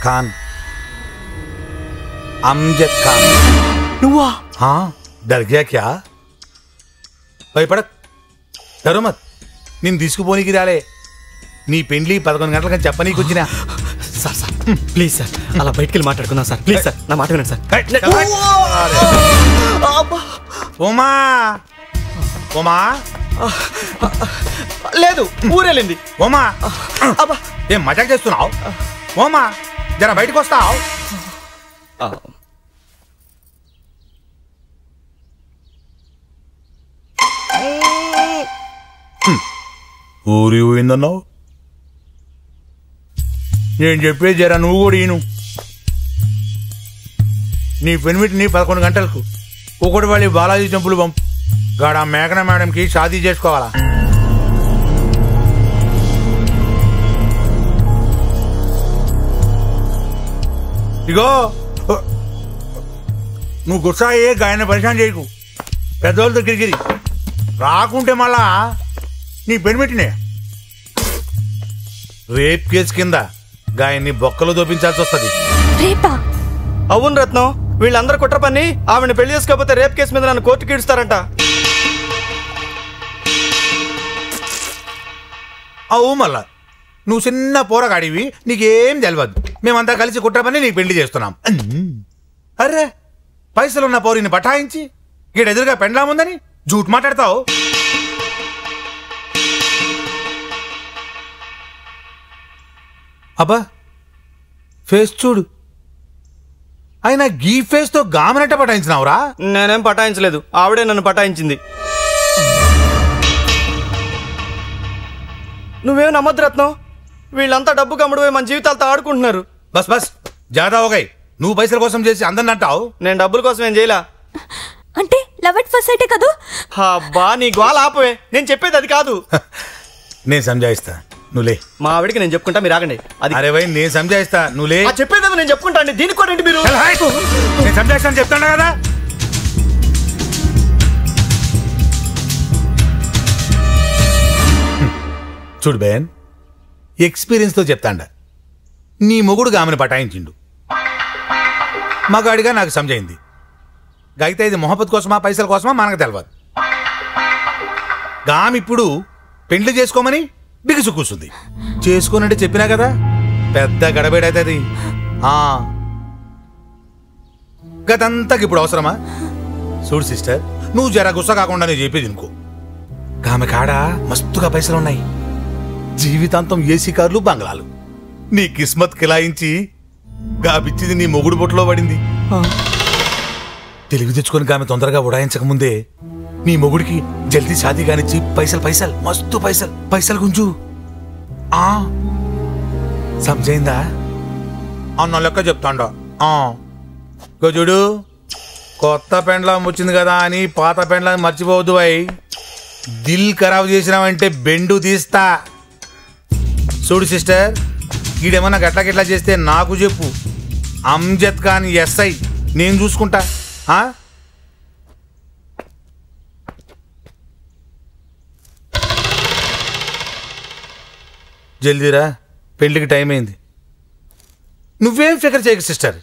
खान अमजद खान నువ్వా? हाँ डर गया क्या భయపడక్ డరు మత్ నేను తీసుకుపోనీకి రాలే నీ పెండ్లి 11 గంటలకని చెప్పనీకి వచ్చినా సార్ సార్ ప్లీజ్ సార్ అలా బయటికి వెళ్ళి మాట్లాడుకుందాం సార్ ప్లీజ్ సార్ నా మాట వినండి సార్ ఉమా ఉమా లేదు ఊరెళ్ళింది ఉమా ఏం మజాక్ చేస్తున్నావు ఉమా జర బయటకు వస్తావు ఊరి పోయిందన్నావు నేను చెప్పేది జరా నువ్వు కూడా ఈను నీ పెనిమిటిని 11 గంటలకు ఒకటి వాళ్ళి బాలాజీ టెంపుల్ పంపు గాడ మేఘన మేడంకి షాదీ చేసుకోవాలా ఇగో నువ్వు గుస్సాయే గాయన పరిశాన్ చేయకు పెద్దవాళ్ళ దగ్గరికి రాకుంటే మళ్ళా నీ పెనిమిటినే రేప్ కేసు కింద గాయన్ని బొక్కలు దోపించాల్సి వస్తుంది. అవును రత్నం వీళ్ళందరూ కుట్ర పని ఆవిడని పెళ్లి చేసుకోకపోతే రేప్ కేసు మీద నన్ను కోర్టుకి ఇడుస్తారంట. అవు మళ్ళా నువ్వు చిన్న పోరగాడివి నీకేం తెలియదు మేమంతా కలిసి కుట్ర పని నీకు పెళ్లి చేస్తున్నాం. అరే పైసలున్న పౌరిని బఠాయించి గీడెదురుగా పెండ్లాముందని జూట్ మాట్లాడతావు. అబ్బా ఫేస్ చూడు అయినా గీ ఫేస్ తో గామనట్ట పటాయించినావురా. నేనేం పటాయించలేదు ఆవిడే నన్ను పటాయించింది. నువ్వేం నమ్మద్దు రత్నం వీళ్ళంతా డబ్బు కమ్ముడుపోయి మన జీవితాలతో ఆడుకుంటున్నారు. బస్ బస్ జాదా ఓగాయి నువ్వు పైసల కోసం చేసి అందరిని అంటావు. నేను డబ్బుల కోసం ఏం చేయలా. అంటే లవ్ ఎట్ ఫస్ట్ సైట్ కదా. అబ్బా నీ గోల ఆపవే నేను చెప్పేది అది కాదు. నేను సంజాయిస్తా నువ్వులే. మా ఆవిడికి నేను చెప్పుకుంటా మీరు ఆగండి. అది అరే భయ్ నేను సంజాయిస్తా నువ్వులే. చెప్పేది నేను చెప్పుకుంటా అండి దీనికి కూడా ఏంటి మీరు. నేను సంజాయిస్తాను చెప్తాను కదా. చూడు బేన్ ఎక్స్పీరియన్స్ తో చెప్తాండ నీ మొగుడు ఆమెను పటాయించిండు మగాడిగా నాకు సమజైంది. అయితే ఇది మొహబ్బత్ కోసమా పైసల కోసమా మనకు తెలియదు. గామిప్పుడు పెండ్లి చేసుకోమని బిగుసు కూసుంది. చేసుకోనంటే చెప్పినా కదా పెద్ద గడబేడైతుంది. గతంతకి ఇప్పుడు అవసరమా. చూడు సిస్టర్ నువ్వు జర గుస్స కాకుండా నేను చెప్పేది ఇంకో ఆమె కాడ మస్తుగా పైసలున్నాయి. జీవితాంతం ఏసీ కార్లు బంగ్లాలు. నీ కిస్మత్ కిలాయించి గాపిచ్చింది నీ మొగుడు బొట్టులో పడింది. తెలివి తెచ్చుకొని ఆమె తొందరగా ఉడాయించక ముందే నీ మొగుడికి జల్దీ షాదీ కానిచ్చి పైసలు పైసలు మస్తు పైసలు పైసలు గుంజు. సమజైందా అన్న లెక్క చెప్తాండ. చూడు కొత్త పెండ్లాం వచ్చింది కదా అని పాత పెండ్లాన్ని మర్చిపోవద్దు అయి. దిల్ ఖరాబ్ చేసినావంటే బెండు తీస్తా. చూడు సిస్టర్ ఈడేమన్నా గట్లా గిట్లా చేస్తే నాకు చెప్పు. అమ్జద్ ఖాన్ ఎస్ఐ నేను చూసుకుంటా. జల్దీరా పెళ్లికి టైం అయింది. నువ్వేం ఫికర్ చేయకు సిస్టర్.